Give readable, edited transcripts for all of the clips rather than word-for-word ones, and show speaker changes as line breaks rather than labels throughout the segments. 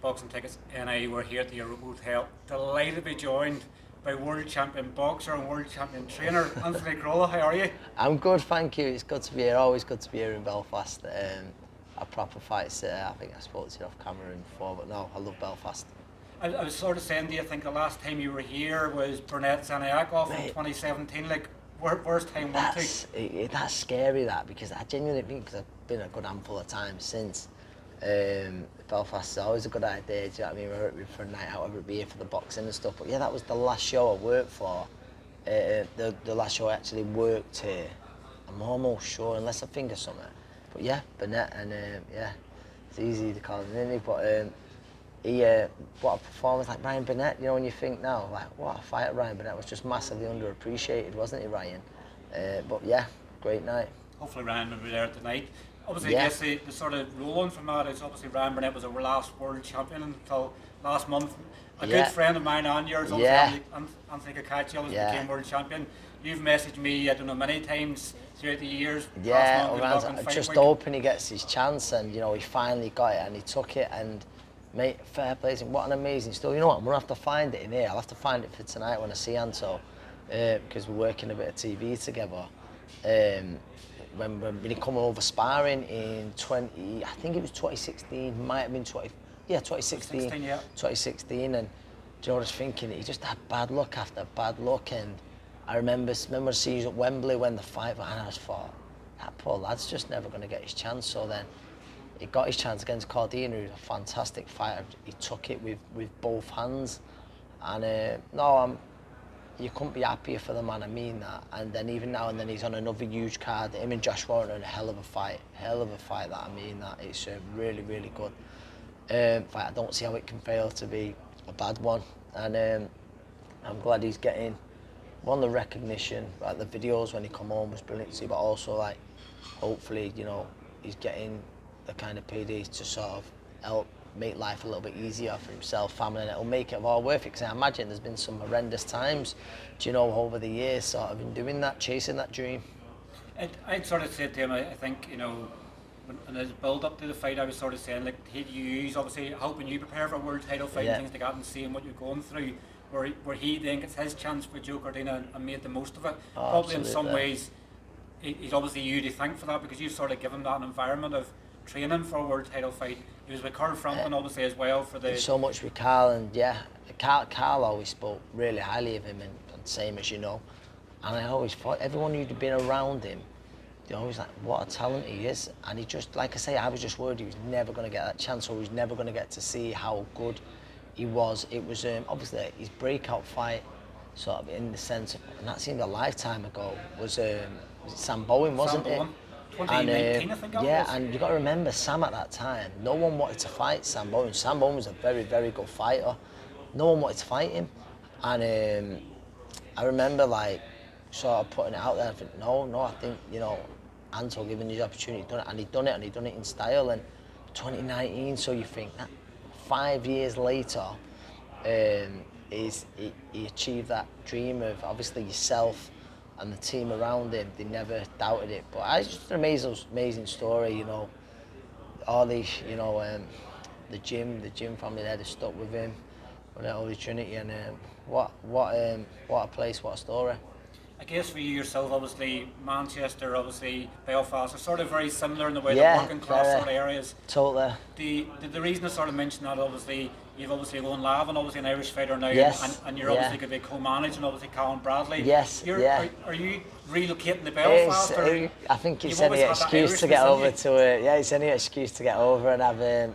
Boxing Tickets, and we're here at the Europa Hotel. Delighted to be joined by world champion boxer and world champion trainer Anthony Crolla. How are you?
I'm good, thank you. It's good to be here. Always good to be here in Belfast. A proper fight city. I think I spoke to you off camera before, but no, I love Belfast.
I was sort of saying to you, I think the last time you were here was Burnett's in 2017. Like, where's time went to?
That's scary, that, because I genuinely think, because I've been a good handful of times since, Belfast is always a good idea, do you know what I mean? Whether it be for a night out, whether it be here for the boxing and stuff. But yeah, that was the last show I worked for. The last show I actually worked here. I'm almost sure, unless I think of something. But yeah, Burnett, and yeah, it's easy to call him, isn't he? But what a performance, like Ryan Burnett, you know, when you think now, like, what a fighter Ryan Burnett was, just massively underappreciated, wasn't he, Ryan? But yeah, great night.
Hopefully Ryan will be there tonight. Obviously, yeah. I guess the sort of roll on from that is obviously Ryan Burnett was our last world champion until last month. A good friend of mine and yours, obviously, Anthony Cacace, obviously became world champion. You've messaged me, I don't know, many times throughout the years.
Yeah, I'm just hoping he gets his chance, and you know, he finally got it and he took it, and mate, fair play. What an amazing story. You know what, I'm gonna have to find it in here. I'll have to find it for tonight when I see Anto, because we're working a bit of TV together. When he come over sparring in I think it was 2016, might have been 2016, 2016, and you know, I was thinking, he just had bad luck after bad luck, and I remember seeing you at Wembley when the fight went, and I just thought, that poor lad's just never going to get his chance. So then he got his chance against Cordina, who's a fantastic fighter. He took it with both hands, and you couldn't be happier for the man, I mean that. And then even now and then he's on another huge card. Him and Josh Warren are a hell of a fight that, I mean that. It's a really, really good fight. I don't see how it can fail to be a bad one. And I'm glad he's getting, one, the recognition, like the videos when he come home was brilliant to see, but also like, hopefully, you know, he's getting the kind of PDs to sort of help make life a little bit easier for himself, family, and it'll make it all worth it. Because I imagine there's been some horrendous times, do you know, over the years, sort of in doing that, chasing that dream.
I'd sort of said to him, I think, you know, when there's build up to the fight, I was sort of saying, like, he'd use, obviously, helping you prepare for a world title fight and things like that, and seeing what you're going through, where he then gets his chance with Joe Cordina and made the most of it. Probably in some ways, he's obviously you to thank for that, because you've sort of given that an environment of training for a world title fight. He was with frampton obviously as well for the...
So much with Carl, and yeah, Carl always spoke really highly of him, and same as you know. And I always thought, everyone who'd been around him, they're always like, what a talent he is. And he just, like I say, I was just worried he was never going to get that chance, or he was never going to get to see how good he was. It was obviously his breakout fight, sort of in the sense of, and that seemed a lifetime ago, was Sam Bowen, wasn't it?
2019, I think that was.
And you got to remember, Sam at that time, no one wanted to fight Sam Bowen. Sam Bowen was a very, very good fighter. No one wanted to fight him. And I remember, like, sort of putting it out there. I think, no, I think, you know, Anto giving the opportunity, he'd done it in style. And 2019, so you think, 5 years later, he achieved that dream of, obviously, yourself and the team around him. They never doubted it. But it's just an amazing story, you know. All the, you know, the gym family there, they stuck with him, with the Holy Trinity, and what a place, what a story.
I guess for you yourself, obviously Manchester, obviously Belfast are sort of very similar in the way they're working class sort of areas.
Totally.
The reason I sort of mentioned that, obviously you've obviously won Lavin, obviously an Irish fighter now, and you're obviously going to be co-managing obviously Callum Bradley.
Yes.
Are you relocating to Belfast?
I think it's any excuse to get over to it. Yeah, it's any excuse to get over and have a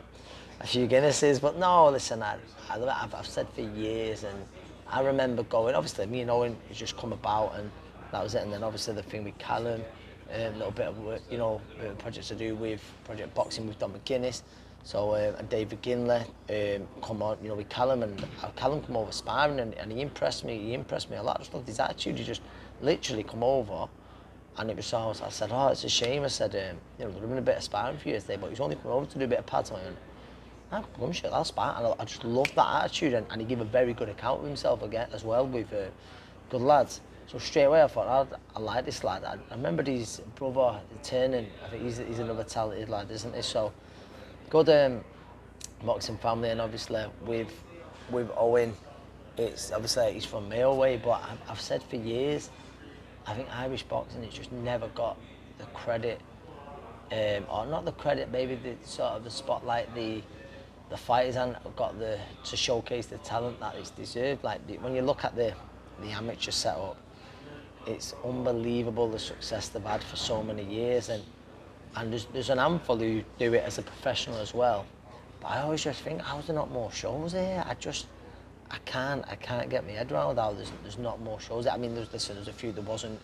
few Guinnesses. But no, listen, I've said for years, and I remember going, obviously me and Owen has just come about, and that was it. And then obviously the thing with Callum, a little bit of work, you know, projects to do with Project Boxing with mcguiness. So and David Ginley come on, you know, with Callum, and Callum come over sparring, and he impressed me a lot. I just loved his attitude. He just literally come over, and it was so, I said, oh, it's a shame. I said, you know, there have been a bit of sparring for you today, but he's only come over to do a bit of pads on you. I'm sure I'll spar, and I just love that attitude, and he gave a very good account of himself again as well with good lads. So straight away I thought, I like this lad. I remembered his brother turning. I think he's another talented lad, isn't he? So good boxing family, and obviously with Owen, it's obviously he's from Mayo way, but I've said for years, I think Irish boxing has just never got the credit, or not the credit, maybe the sort of the spotlight the fighters haven't got to showcase the talent that it's deserved. Like when you look at the amateur setup, it's unbelievable the success they've had for so many years, and there's an handful who do it as a professional as well. But I always just think, how's there not more shows here? I can't get my head around how there's not more shows. I mean, there's a few there wasn't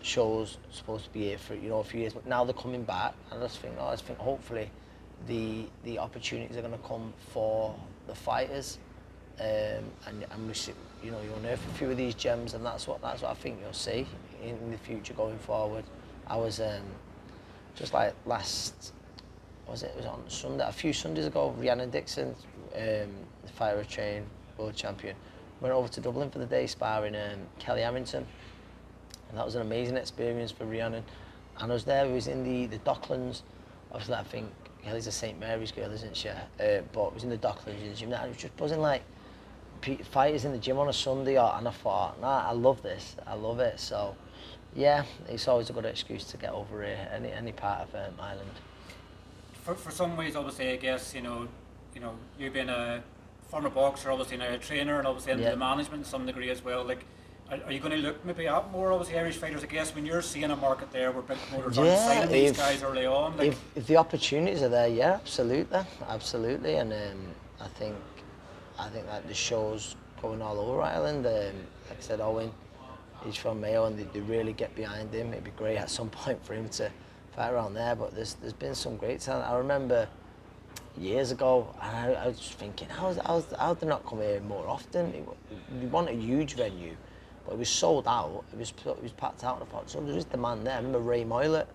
shows supposed to be here for a few years, but now they're coming back, and I just think hopefully the opportunities are going to come for the fighters, and we see, you'll unearth a few of these gems, and that's what I think you'll see in the future going forward. I was just like it was on Sunday, a few Sundays ago, Rhiannon Dixon, the fighter train world champion, went over to Dublin for the day sparring Harrington, and that was an amazing experience for Rhiannon. And I was there, we was in the Docklands. Obviously, I think Kelly's a St Mary's girl, isn't she? But it was in the Docklands in the gym, and it was just buzzing like fighters in the gym on a Sunday, and I thought, I love this, I love it. So, yeah, it's always a good excuse to get over here, any part of Ireland.
For some ways, obviously, I guess you being a former boxer, obviously now a trainer, and obviously into the management to some degree as well. Like, are you going to look maybe at more obviously Irish fighters? I guess when you're seeing a market there where big promoters aren't signing these guys early on. Like,
if the opportunities are there, yeah, absolutely, and I think that the show's going all over Ireland. Like I said, Owen, he's from Mayo, and they really get behind him. It'd be great at some point for him to fight around there, but there's been some great talent. I remember years ago, and I was just thinking, how did not come here more often? We want a huge venue, but it was sold out. It was packed out. And I thought, so there is demand there. I remember Ray Moylett.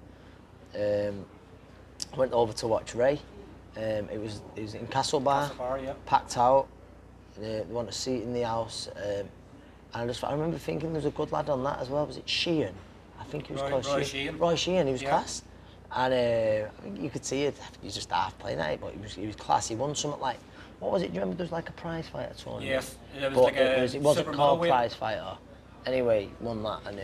Went over to watch Ray. It was in Castlebar,
yeah.
Packed out. They want a seat in the house. And I remember thinking there was a good lad on that as well. Was it Sheehan? I think he was called
Roy
Sheehan.
Sheehan.
Roy Sheehan, he was class. And I think you could see it. He was just half playing at it, but he was class. He won something like, what was it? Do you remember there was like a prize fighter tournament?
Yes, it was
it wasn't called prize fighter. Anyway, won that, and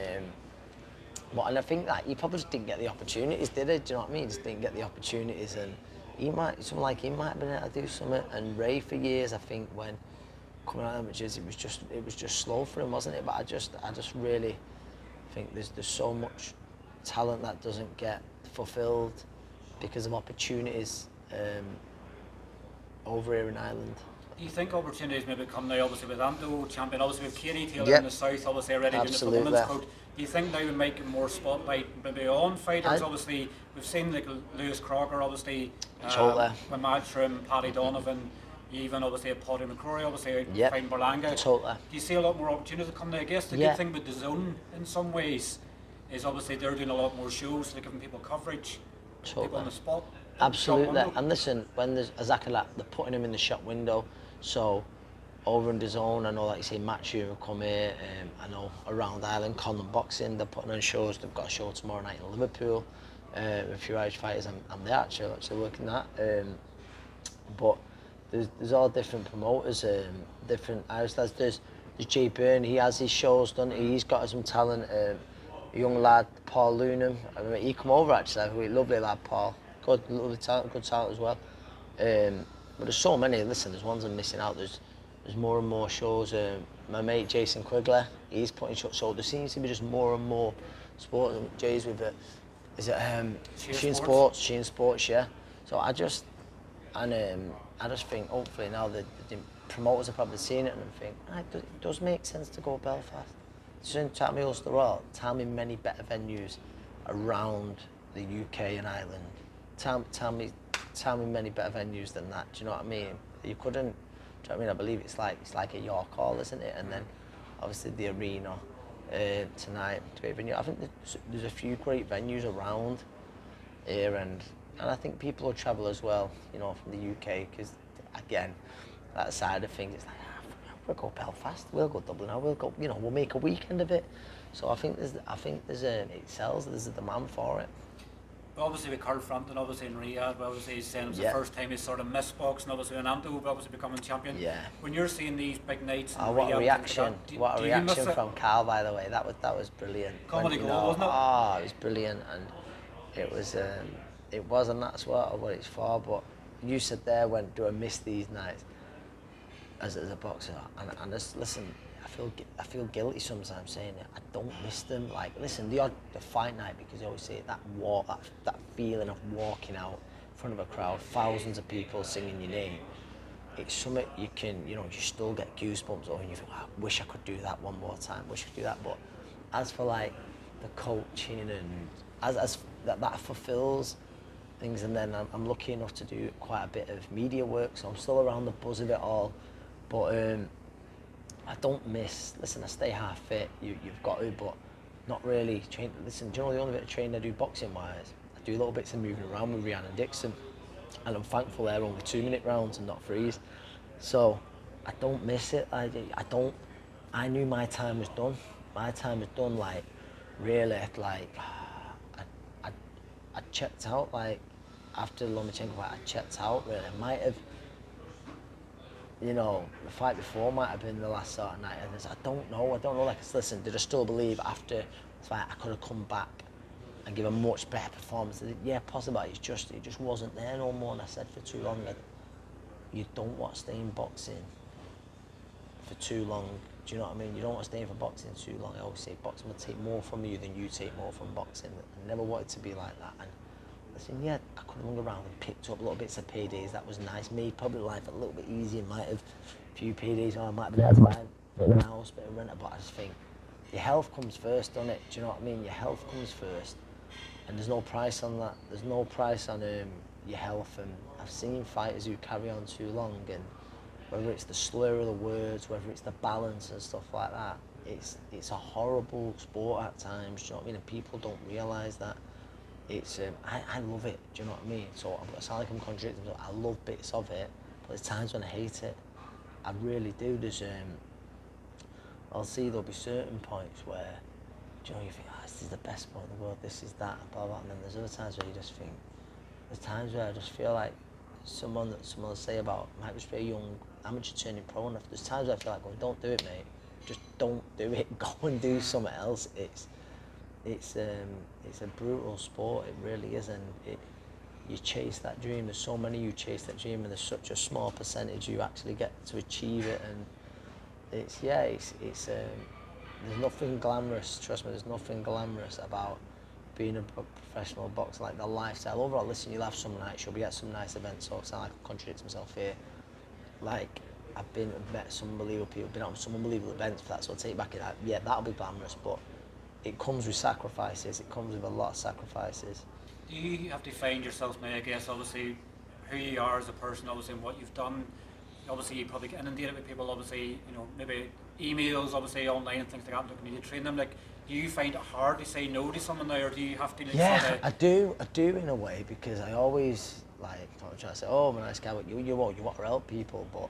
I think that he probably just didn't get the opportunities, did he? Do you know what I mean? Just didn't get the opportunities, and he might have been able to do something. And Ray, for years, I think when coming out of amateurs, it was just slow for him, wasn't it? But I just really think there's so much talent that doesn't get fulfilled because of opportunities over here in Ireland.
Do you think opportunities maybe come now, obviously with Anto champion, obviously with Katie Taylor in the south, obviously already doing it for the women's code? Do you think now we make it more spotlight maybe on fighters? Obviously, we've seen like Lewis Crocker, obviously, with Matchroom, Paddy Donovan, even obviously a Paddy McCrory, obviously fighting Berlanga.
Totally.
Do you see a lot more opportunities come now? I guess the good thing with the zone in some ways is obviously they're doing a lot more shows, they're giving people coverage, people on the spot.
Absolutely, and listen, when there's exactly that, they're putting them in the shop window. So over in the zone, I know, like you say, Matthew will come here. I know around Ireland, Callum Boxing, they're putting on shows. They've got a show tomorrow night in Liverpool with a few Irish fighters. I'm there actually working that. But there's all different promoters, different Irish lads. There's Jay Byrne, he has his shows done. He's got some talent. A young lad, Paul Loonam. I remember he come over actually. Lovely lad, Paul. Good, lovely talent, good talent as well. But there's so many. Listen, there's ones I'm missing out. There's more and more shows. My mate Jason Quigley, he's putting shows. So there seems to be just more and more sports. Jay's with Sheen Sports, yeah. So I just think hopefully now the promoters are probably seeing it and think, it does make sense to go Belfast. So tell me many better venues around the UK and Ireland. Tell me many better venues than that. Do you know what I mean? You couldn't. Do you know what I mean? I believe it's like a York Hall, isn't it? And then obviously the arena tonight. Great venue. I think there's a few great venues around here, and I think people will travel as well. You know, from the UK, because again, that side of things, it's like we'll go Belfast, we'll go Dublin, we'll go. You know, we'll make a weekend of it. So I think it sells. There's a demand for it.
obviously with Carl Frampton, obviously in Riyadh, but obviously he's saying it was the
Yeah.
first time he's sort of missed boxing, obviously in Anto, but obviously becoming champion.
Yeah.
When you're seeing these big nights in
What a
Riyadh,
reaction! What a
do you miss
reaction
it?
from Carl, by the way. That was brilliant.
Comedy
You
gold,
know,
wasn't it?
oh, it was brilliant, and it was, and that's what it's for. But you said there, when do I miss these nights as a boxer? And just listen, I feel guilty sometimes saying it. I don't miss them. Like, listen, the fight night, because I always say it, that feeling of walking out in front of a crowd, thousands of people singing your name. It's something you can, you still get goosebumps over, and you think, I wish I could do that one more time, wish I could do that. But as for like the coaching and as that fulfills things, and then I'm lucky enough to do quite a bit of media work, so I'm still around the buzz of it all. But I don't miss, listen, I stay half fit, you've got to, but not really train. Listen, do you know the only bit of training I do boxing wise? I do little bits of moving around with Rhiannon and Dixon. And I'm thankful they're only 2-minute rounds and not threes. So I don't miss it. I knew my time was done. My time was done, like, really, like, I checked out, like, after the Lomachenko fight, I checked out, really. I might have, the fight before might have been the last sort of night. And I don't know, like, listen, did I still believe after the fight I could have come back and give a much better performance? Yeah, possible. It just wasn't there no more. And I said for too long that you don't want to stay in boxing for too long. Do you know what I mean? You don't want to stay in for boxing too long. I always say boxing will take more from you than you take more from boxing. I never wanted to be like that. And listen, yeah, I could have hung around and picked up little bits of paydays. That was nice. Made probably life a little bit easier. Might have a few paydays, or I might have been able to buy a bit of a house, bit of renter. But I just think your health comes first, doesn't it? Do you know what I mean? Your health comes first. And there's no price on that. There's no price on your health. And I've seen fighters who carry on too long, and whether it's the slur of the words, whether it's the balance and stuff like that, it's a horrible sport at times. Do you know what I mean? And people don't realise that. It's I love it. Do you know what I mean? So I sound like I'm contradicting, but I love bits of it. But there's times when I hate it. I really do. I'll see there'll be certain points where, do you know, you think, this is the best sport in the world, this is that, blah, blah, and then there's other times where you just think, there's times where I just feel like someone will say about, might just be a young amateur turning pro, and there's times where I feel like, well, don't do it, mate, just don't do it, go and do something else. It's a brutal sport, it really is, and you chase that dream. There's so many you chase that dream, and there's such a small percentage you actually get to achieve it, and there's nothing glamorous, trust me, there's nothing glamorous about being a professional boxer, like the lifestyle. Overall, listen, you'll have some nights, you'll be at some nice events, so it's not like I contradict myself here. Like, I've met some unbelievable people, been on some unbelievable events, if that's what I take back, yeah, that'll be glamorous, but it comes with sacrifices, it comes with a lot of sacrifices.
Do you have to find yourself now, I guess, obviously, who you are as a person, obviously, and what you've done? Obviously, you probably get inundated with people, obviously, maybe emails, obviously, online and things like that, looking to train them. Like, do you find it hard to say no to someone now, or do you have to, like,
yeah,
sort of...
I do in a way, because I always, like, I'm trying to say, oh, I'm a nice guy, but you want to help people, but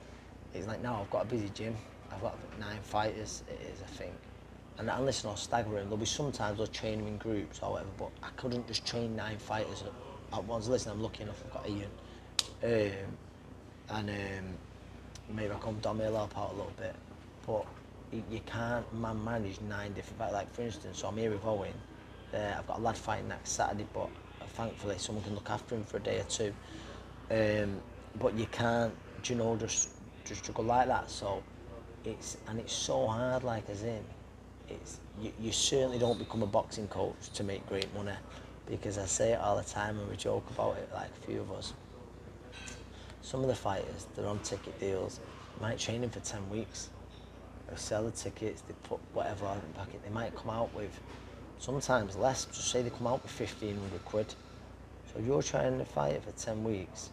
it's like, now I've got a busy gym, I've got 9 fighters, it is, I think. And listen, I'll stagger them. There'll be sometimes I'll train them in groups or whatever, but I couldn't just train 9 fighters at once. Listen, I'm lucky enough, I've got Ian, and maybe I come Dom will help out a little bit, but you can't manage 9 different fighters. Like, for instance, so I'm here with Owen, I've got a lad fighting next Saturday, but thankfully someone can look after him for a day or two. But you can't, just juggle like that. So it's so hard, like, as in, you certainly don't become a boxing coach to make great money, because I say it all the time and we joke about it, like a few of us. Some of the fighters, they're on ticket deals, might train them for 10 weeks. They sell the tickets, they put whatever in the pocket. They might come out with, sometimes less, just say they come out with 1,500 quid. So if you're trying to fight for 10 weeks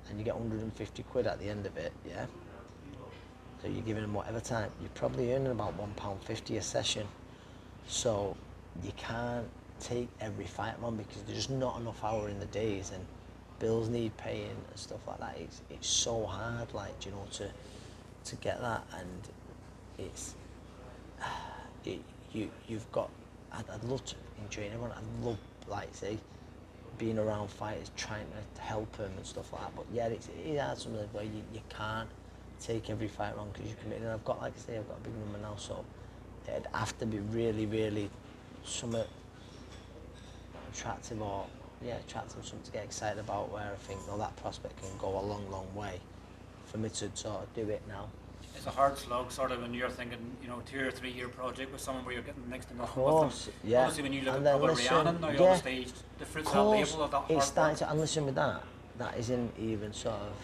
and you get 150 quid at the end of it, yeah? So you're giving them whatever time, you're probably earning about £1.50 a session. So you can't take every fight on, because there's just not enough hour in the days, and bills need paying and stuff like that. It's so hard, like, to get that, and you've got. I'd love to enjoy everyone. I love like say, being around fighters, trying to help them and stuff like that. But yeah, it has something where you can't take every fight wrong because you commit. And I've got, like I say, I've got a big number now, so it'd have to be really, really something attractive or something to get excited about. Where I think, well, that prospect can go a long, long way for me to sort of do it now.
It's a hard slog, sort of, when you're thinking, 2 or 3 year project with someone where you're getting next to nothing with them.
Yeah.
Obviously, when you look at probably Rhiannon now, obviously the fruits of that label of that hard work.
And listen, with that isn't even sort of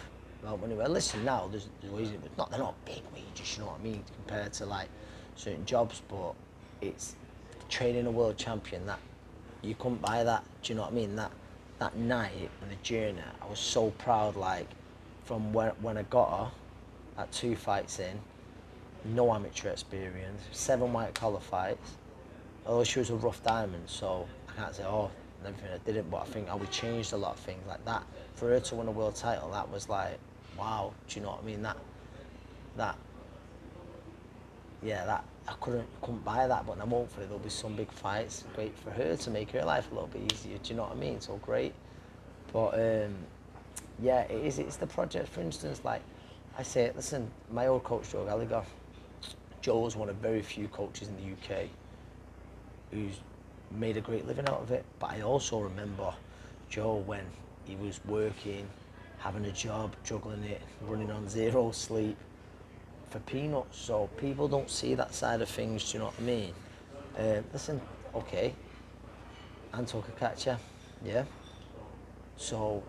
about money. Well, listen, now there's ways, but they're not big wages, you know what I mean, compared to like certain jobs, but it's training a world champion that you couldn't buy that. Do you know what I mean? That night and the journey, I was so proud. Like from when I got her, at 2 fights in, no amateur experience, 7 white collar fights. Although she was a rough diamond, so I can't say everything I didn't, but I think we changed a lot of things like that. For her to win a world title, that was like, wow. Do you know what I mean? That I couldn't buy that, but now hopefully there'll be some big fights. Great for her to make her life a little bit easier. Do you know what I mean? So great. But yeah, it is. It's the project. For instance, like I say, listen, my old coach Joe Gallagher. Joe was one of very few coaches in the UK who's made a great living out of it. But I also remember Joe when he was working, having a job, juggling it, running on 0 sleep for peanuts. So people don't see that side of things, do you know what I mean? Listen, okay, Anto Cacace, yeah. So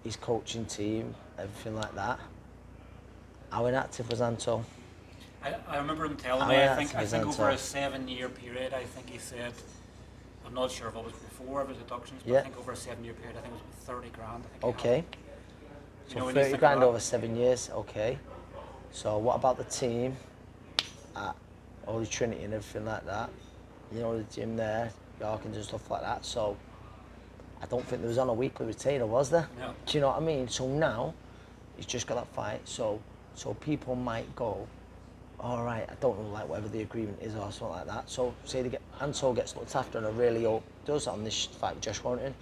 his coaching team, everything like that. How inactive was Anto?
I remember him telling me, I think over a 7-year period, I think he said, I'm not sure if it was before of his deductions, but I think over a 7-year period, I think it was 30 grand. I think
okay. So 30 grand over 7 years, okay. So what about the team at Holy Trinity and everything like that? You know, the gym there, Yorkins and stuff like that. So I don't think there was on a weekly retainer, was there?
No.
Do you know what I mean? So now he's just got that fight. So people might go, all right, I don't know, like whatever the agreement is or something like that. So say Anto gets looked after and Aurelio does that on this fight with Josh Warrington.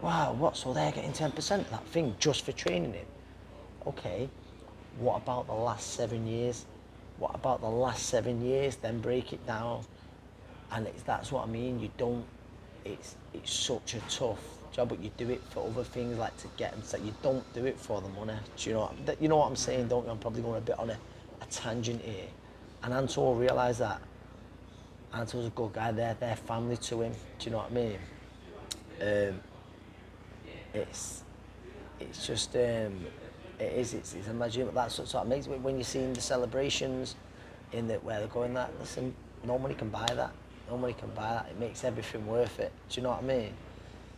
Wow, what? So they're getting 10% of that thing just for training him? Okay. What about the last 7 years? What about the last 7 years? Then break it down, and that's what I mean. You don't. It's such a tough job, but you do it for other things, like to get them. So you don't do it for the money. Do you know what I'm saying? Don't you? I'm probably going a bit on a tangent here, and Anto will realise that. Anto's a good guy. They're family to him. Do you know what I mean? It's just. It's imagine, but that's what sort of makes it when you're seeing the celebrations where they're going that. Listen, no money can buy that. No money can buy that. It makes everything worth it. Do you know what I mean?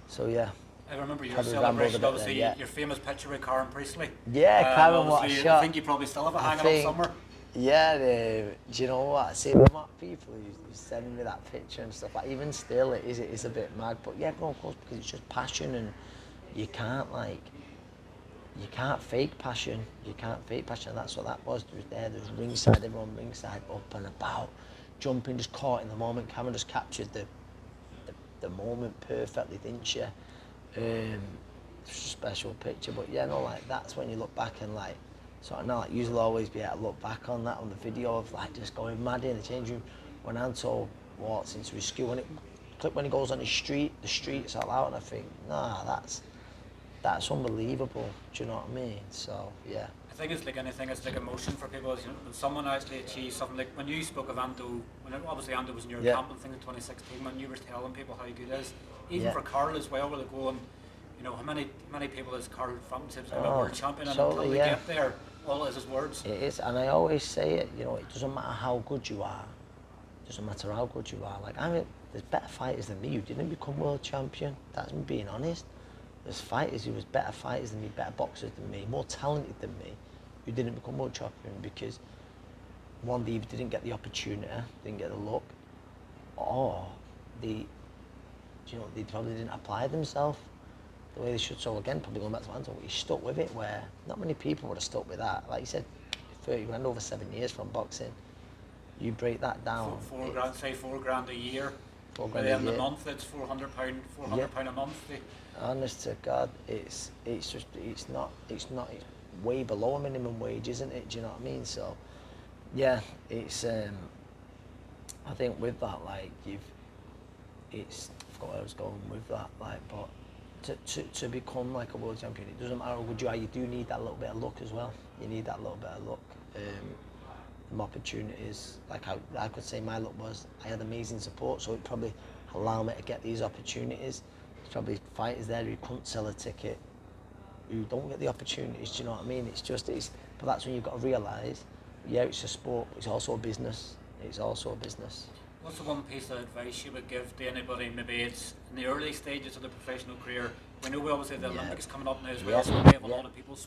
So yeah.
I remember your celebration, obviously, your famous picture with Priestley.
Yeah, Karen, what a shot.
I think you probably still have it hanging up somewhere.
Yeah, do you know what? I see the amount of people who send me that picture and stuff. Like, even still, it is a bit mad. But yeah, no, of course, because it's just passion, and you can't fake passion. You can't fake passion. And that's what that was. There's ringside, everyone ringside, up and about, jumping, just caught in the moment. Cameron just captured the moment perfectly, didn't she? It's a special picture. But yeah, no, like that's when you look back and like sort of now, like you'll always be able to look back on that on the video of like just going mad in the change room when Anto walks into his school, when he goes on the streets all out, and I think, nah, that's unbelievable. Do you know what I mean? So yeah.
I think it's like anything, it's like emotion for people. When someone actually achieves something, like when you spoke of Anto, obviously Anto was in your camp and things in 2016, when you were telling people how good it is, even for Carl as well, where they're going, how many people has Carl Frampton said a world champion, and until they get there, all is his words. It is, and I always say it, it doesn't matter how good you are, it doesn't matter how good you are. Like, there's better fighters than me who didn't become world champion. That's me being honest. There's fighters who was better fighters than me, better boxers than me, more talented than me, who didn't become world champion because one, they either didn't get the opportunity, didn't get the luck, or they probably didn't apply themselves the way they should. So again, probably going back to Anto, he stuck with it, where not many people would have stuck with that. Like you said, 30 grand over 7 years from boxing, you break that down. $4 grand a year.
4
By
grand
the
a
end of
year.
the month, it's £400 a month.
Honest to God, it's way below a minimum wage, isn't it? Do you know what I mean? So, yeah, it's I think with that, like I forgot where I was going with that, like, but to become like a world champion, it doesn't matter how good you are, you do need that little bit of luck as well. You need that little bit of luck. Opportunities, like I could say my luck was I had amazing support, so it probably allowed me to get these opportunities. There's probably fighters there who couldn't sell a ticket, who don't get the opportunities, do you know what I mean? But that's when you've got to realise, yeah, it's a sport, but it's also a business. It's also a business.
What's the one piece of advice you would give to anybody, maybe it's in the early stages of their professional career? We know we obviously the Olympics coming up now as well, so we have a lot of people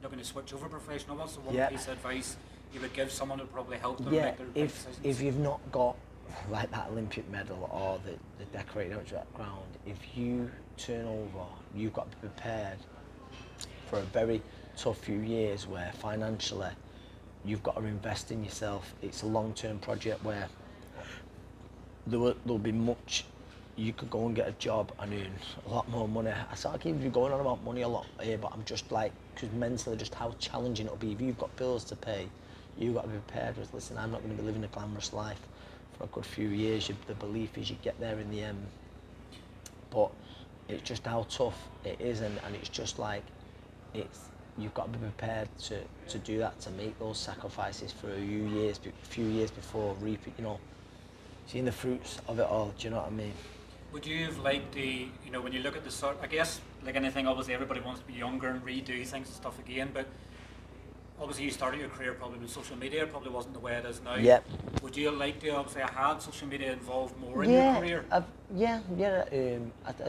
looking to switch over professional. What's the one piece of advice you would give someone to probably help them make their decisions?
If you've not got like that Olympic medal or the decorated ground, if you turn over, you've got to be prepared for a very tough few years where financially you've got to invest in yourself. It's a long-term project where there'll be much, you could go and get a job and earn a lot more money. I sort of keep going on about money a lot here, but I'm just like, because mentally just how challenging it'll be. If you've got bills to pay, you've got to be prepared with, listen, I'm not going to be living a glamorous life for a good few years. The belief is you get there in the end. But it's just how tough it is, and it's just like, you've got to be prepared to do that, to make those sacrifices for a few years before reaping, seeing the fruits of it all. Do you know what I mean?
Would you have liked when you look at the sort, I guess, like anything, obviously everybody wants to be younger and redo things and stuff again, but obviously you started your career probably with social media, it probably wasn't the way it is now.
Yep.
Would you have liked to obviously had social media involved more in your career?
As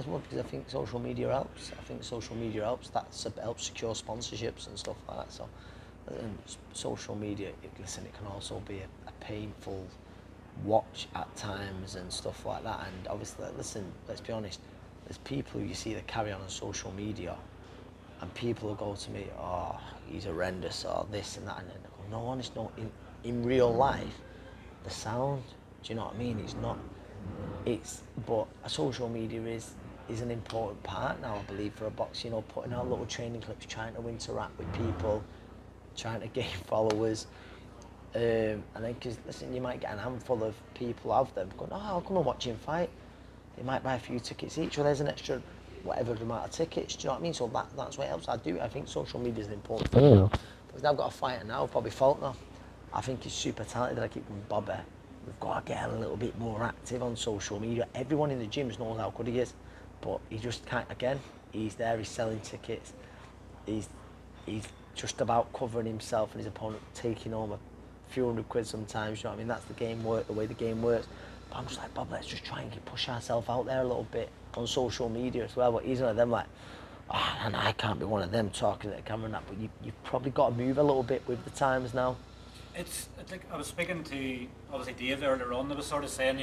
well, because I think social media helps. That helps secure sponsorships and stuff like that. So, social media, it can also be a painful watch at times and stuff like that. And obviously, let's be honest, there's people who you see that carry on social media, and people will go to me, oh, he's horrendous, or this and that, and then I go, no, honest, no, in real life, the sound, do you know what I mean? But social media is an important part now, I believe, for a box, putting out little training clips, trying to interact with people, trying to gain followers. And then, because listen, you might get an handful of people of them going, oh, I'll come and watch him fight. They might buy a few tickets each, or there's an extra whatever amount of tickets. Do you know what I mean? So that's what helps. I think social media is an important thing. Because I've got a fighter now, Bobby Faulkner. I think he's super talented. I keep going, Bobby, we've got to get a little bit more active on social media. Everyone in the gyms knows how good he is, but he just can't. Again, he's there. He's selling tickets. He's just about covering himself and his opponent, taking home a few £100 sometimes, you know what I mean? That's the way the game works. But I'm just like, Bob, let's just try and push ourselves out there a little bit on social media as well. But he's one of them like, oh, and I can't be one of them talking at the camera and that, but you've probably got to move a little bit with the times now.
It's like, I was speaking to, obviously, Dave earlier on, they was sort of saying,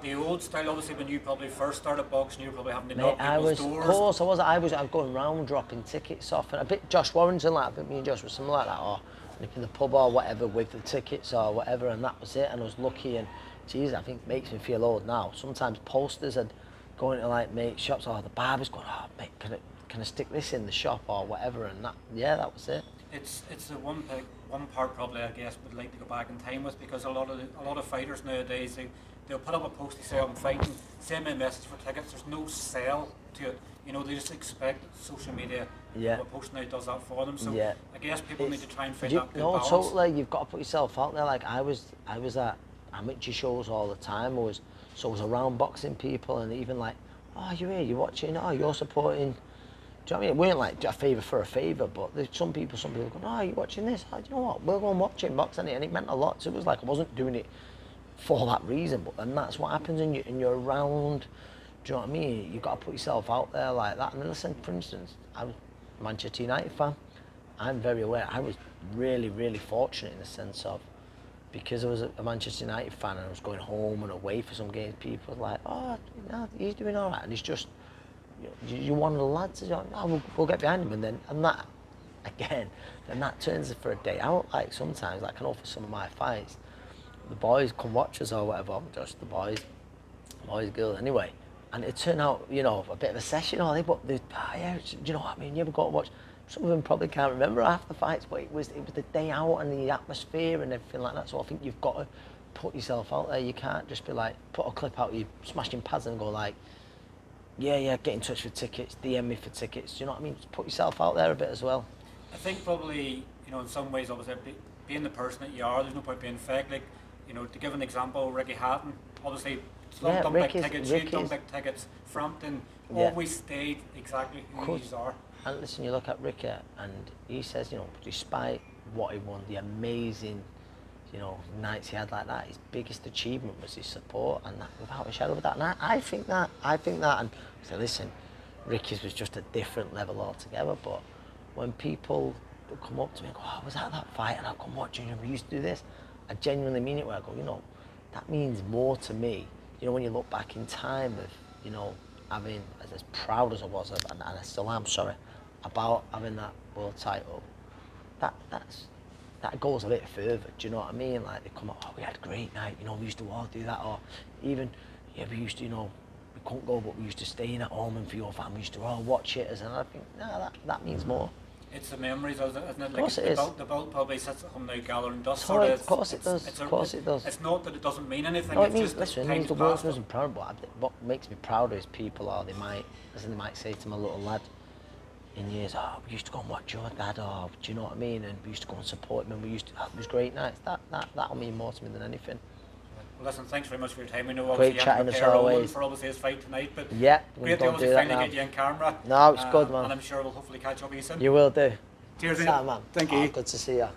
the old style, obviously, when you probably first started boxing, you were probably having to knock people's doors.
Of course, I was going round dropping tickets off, and a bit Josh Warrington, like, I think me and Josh were something like that, or in the pub or whatever with the tickets or whatever, and that was it. And I was lucky, and geez, I think it makes me feel old now. Sometimes posters and going to like make shops, or the barber's going, oh mate, can I stick this in the shop or whatever, and that was it.
It's the one part probably I guess would like to go back in time with, because a lot of fighters nowadays they'll put up a post, they say I'm fighting, send me a message for tickets. There's no sell to it. They just expect social media. A post now does that for them. So I guess people need to try and find that good balance.
No, totally. You've got to put yourself out there. Like I was at amateur shows all the time. I was around boxing people, and even like, oh, you're here, you're watching, oh, you're supporting. Do you know what I mean? It weren't like a favour for a favour, but there's some people going, oh, you're watching this? Oh, do you know what? We'll go and watch it, boxing, and it meant a lot. So it was like I wasn't doing it for that reason, but then that's what happens when you're around. Do you know what I mean? You've got to put yourself out there like that. And then listen, for instance, I was a Manchester United fan. I'm very aware. I was really, really fortunate in the sense of, because I was a Manchester United fan and I was going home and away for some games, people were like, oh, no, he's doing all right. And it's just, you're one of the lads. You're like, no, we'll get behind him. And that, again, then that turns it for a day out. Like sometimes, like I know for some of my fights, the boys come watch us or whatever, just the boys. boys, girls, anyway. And it turned out, you know, a bit of a session, all they, but yeah, do you know what I mean? You ever got to watch? Some of them probably can't remember half the fights, but it was the day out and the atmosphere and everything like that. So I think you've got to put yourself out there. You can't just be like, put a clip out, you smashing pads and go like, yeah, get in touch with tickets, DM me for tickets. Do you know what I mean? Just put yourself out there a bit as well.
I think probably, you know, in some ways, obviously, being the person that you are, there's no point being fake. Like, you know, to give an example, Ricky Hatton, obviously, done big tickets, you've done big tickets, Frampton, always stayed exactly who you are.
And listen, you look at Ricky, and he says, you know, despite what he won, the amazing, you know, nights he had like that, his biggest achievement was his support, and that, without a shadow of a doubt. And I think that, and I say, listen, Ricky's was just a different level altogether. But when people come up to me and go, oh, was that fight? And I come watching and we used to do this, I genuinely mean it. Where I go, you know, that means more to me. You know, when you look back in time of, you know, having as proud as I was, and I still am, sorry, about having that world title, that goes a bit further. Do you know what I mean? Like, they come up, oh, we had a great night, you know, we used to all do that, or even, yeah, we used to, you know, we couldn't go, but we used to stay in at home, and for your family, we used to all watch it, and I think, nah, that means more.
It's the memories, isn't it?
Of course it is.
The belt probably sits at home now gathering dust.
Of course it does.
It's not that it doesn't mean anything.
No, it
it's
means,
just
listen, it means the world's most proud. But what makes me prouder is people, or they might say to my little lad in years, oh, we used to go and watch your dad, or do you know what I mean? And we used to go and support him, and it was great nights. That'll mean more to me than anything.
Well, listen, thanks very much for your time. We know
great chatting as always.
For obviously his fight tonight, but
yeah,
great to finally get you on camera.
No, it's good, man.
And I'm sure we'll hopefully catch up with you soon.
You will do.
Cheers,
man.
Thank you.
Good to see you.